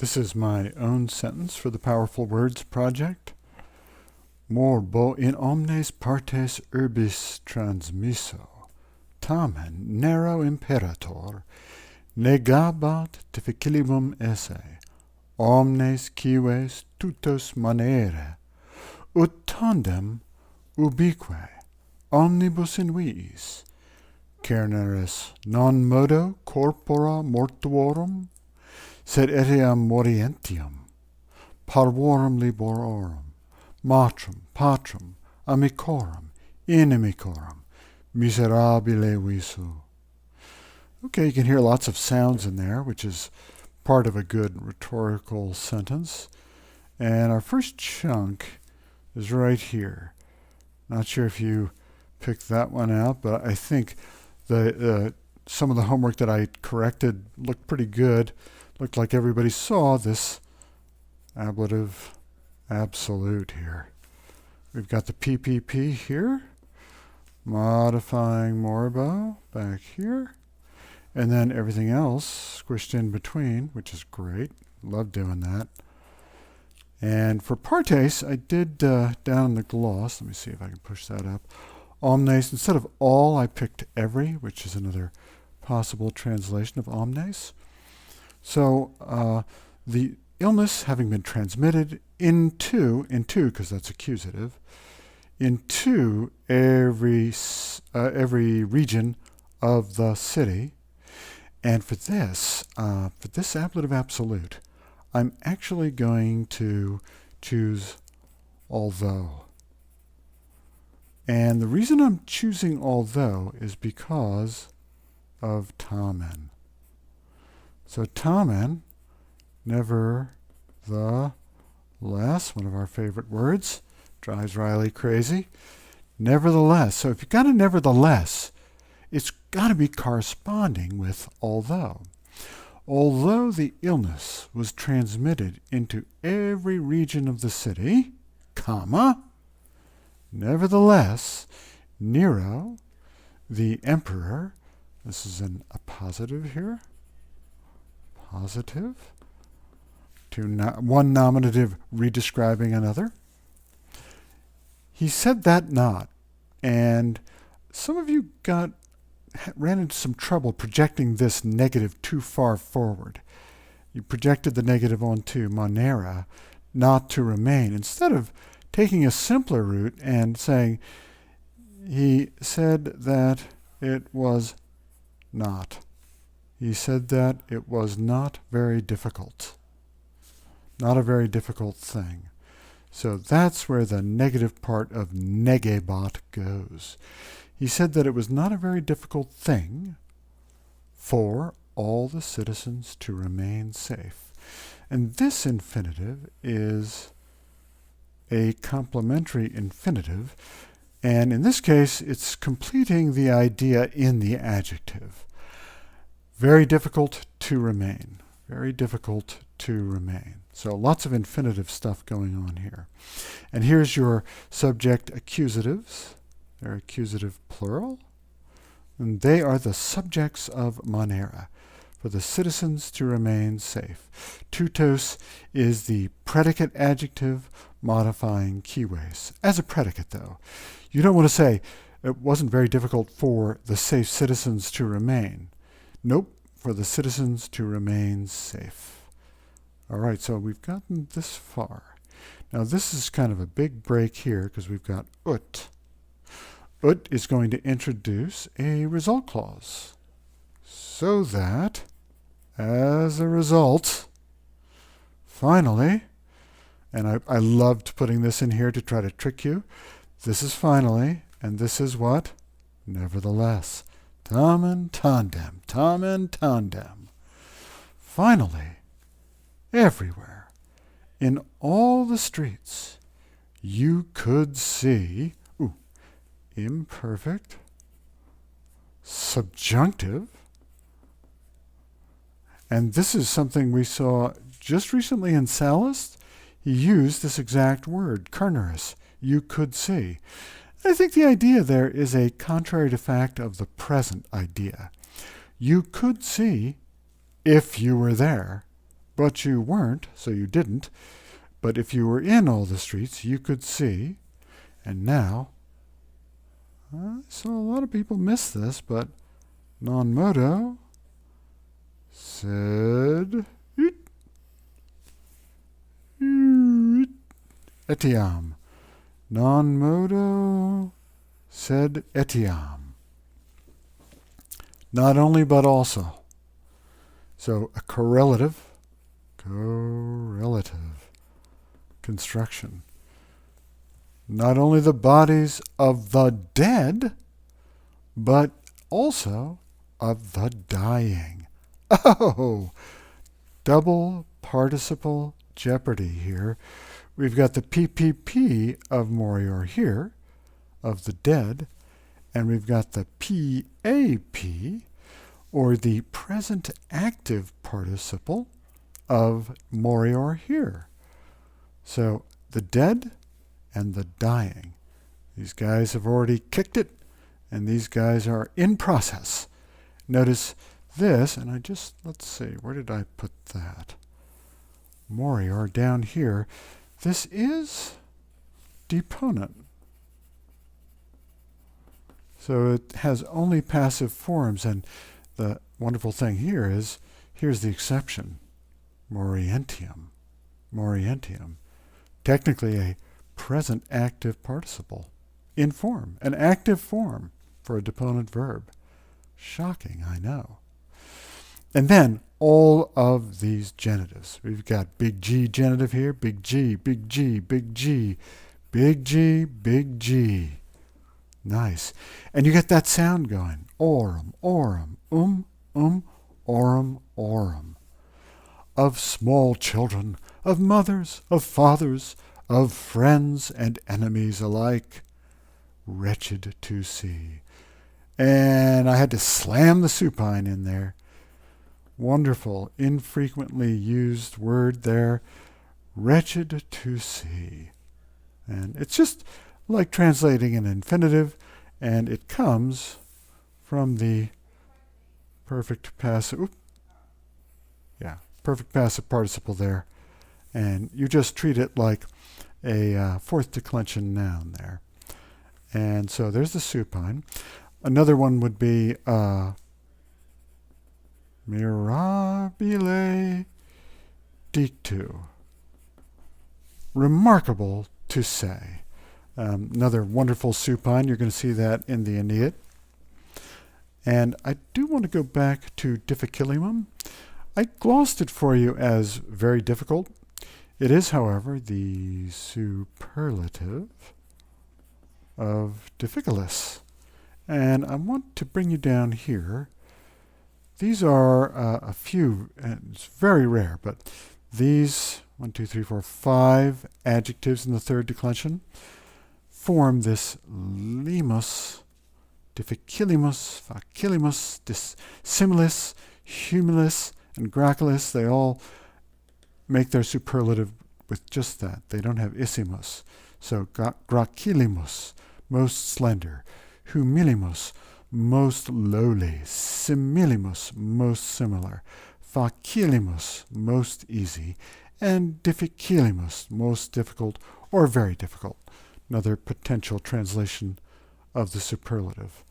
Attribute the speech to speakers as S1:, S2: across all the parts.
S1: This is my own sentence for the Powerful Words Project. Morbo in omnes partes urbis transmisso, tamen nero imperator, negabat difficilibum esse, omnes cives tutos manere, ut tandem ubique, omnibus in viis, cerneris non modo corpora mortuorum, sed etiam morientium, parvorum libororum, matrum, patrum, amicorum, inimicorum, miserabile visu. Okay, you can hear lots of sounds in there, which is part of a good rhetorical sentence. And our first chunk is right here. Not sure if you picked that one out, but I think some of the homework that I corrected looked pretty good. Looked like everybody saw this ablative absolute here. We've got the PPP here, modifying morbo back here, and then everything else squished in between, which is great. Love doing that. And for partes, I did down in the gloss, let me see if I can push that up. Omnes, instead of all, I picked every, which is another possible translation of omnes. So the illness having been transmitted into, because that's accusative, into every region of the city. And for this ablative absolute, I'm actually going to choose although. And the reason I'm choosing although is because of tamen. So tamen, nevertheless, one of our favorite words, drives Riley crazy. Nevertheless, so if you've got a nevertheless, it's got to be corresponding with although. Although the illness was transmitted into every region of the city, comma, nevertheless, Nero, the emperor, this is an appositive here, positive, one nominative redescribing another. He said that not, and some of you ran into some trouble projecting this negative too far forward. You projected the negative onto manera, not to remain, instead of taking a simpler route and saying, he said that it was not. He said that it was not very difficult. Not a very difficult thing. So that's where the negative part of negebat goes. He said that it was not a very difficult thing for all the citizens to remain safe. And this infinitive is a complementary infinitive, and in this case, it's completing the idea in the adjective. Very difficult to remain. Very difficult to remain. So lots of infinitive stuff going on here. And here's your subject accusatives. They're accusative plural. And they are the subjects of manera, for the citizens to remain safe. Tutos is the predicate adjective modifying cives. As a predicate, though, you don't want to say it wasn't very difficult for the safe citizens to remain. Nope, for the citizens to remain safe. All right, so we've gotten this far. Now this is kind of a big break here because we've got ut. Ut is going to introduce a result clause so that, as a result, finally, and I loved putting this in here to try to trick you, this is finally, and this is what? Nevertheless. Tamen tandem, tamen tandem. Finally, everywhere, in all the streets, you could see, imperfect, subjunctive, and this is something we saw just recently in Sallust. He used this exact word, carneris, you could see. I think the idea there is a contrary to fact of the present idea. You could see, if you were there, but you weren't, so you didn't. But if you were in all the streets, you could see. And now, so a lot of people miss this, but non modo sed etiam. Non modo sed etiam. Not only, but also. So a correlative construction. Not only the bodies of the dead, but also of the dying. Oh, double participle jeopardy here. We've got the PPP of morior here, of the dead, and we've got the PAP, or the present active participle of morior here. So the dead and the dying. These guys have already kicked it, and these guys are in process. Notice this, and let's see, where did I put that? Morior down here. This is deponent. So it has only passive forms, and the wonderful thing here is, here's the exception. Morientium. Morientium. Technically a present active participle in form, an active form for a deponent verb. Shocking, I know. And then all of these genitives. We've got big G genitive here, big G, big G, big G, big G, big G. Nice. And you get that sound going. Orum, orum, orum, orum. Of small children, of mothers, of fathers, of friends and enemies alike. Wretched to see. And I had to slam the supine in there. Wonderful, infrequently used word there. Wretched to see. And it's just like translating an infinitive, and it comes from the perfect passive, perfect passive participle there. And you just treat it like a fourth declension noun there. And so there's the supine. Another one would be mirabile dictu. Remarkable to say. Another wonderful supine. You're going to see that in the Aeneid. And I do want to go back to difficilimum. I glossed it for you as very difficult. It is, however, the superlative of difficilis. And I want to bring you down here. These are a few, and it's very rare, but these 5 adjectives in the third declension form this limus, difficilimus, facilimus, dissimilis, humilis, and gracilis. They all make their superlative with just that. They don't have issimus. So gracilimus, most slender, humilimus, most lowly, similimus, most similar, facilimus, most easy, and difficilimus, most difficult or very difficult. Another potential translation of the superlative.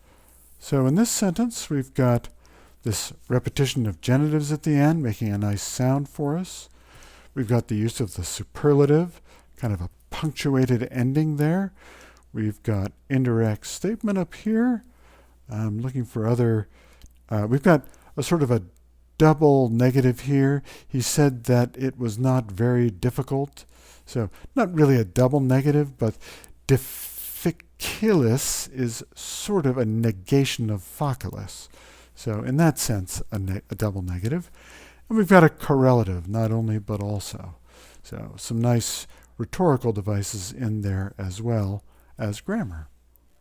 S1: So in this sentence, we've got this repetition of genitives at the end, making a nice sound for us. We've got the use of the superlative, kind of a punctuated ending there. We've got indirect statement up here. I'm looking for other, we've got a sort of a double negative here. He said that it was not very difficult. So not really a double negative, but difficilis is sort of a negation of facilis. So in that sense, a double negative. And we've got a correlative, not only but also. So some nice rhetorical devices in there as well as grammar.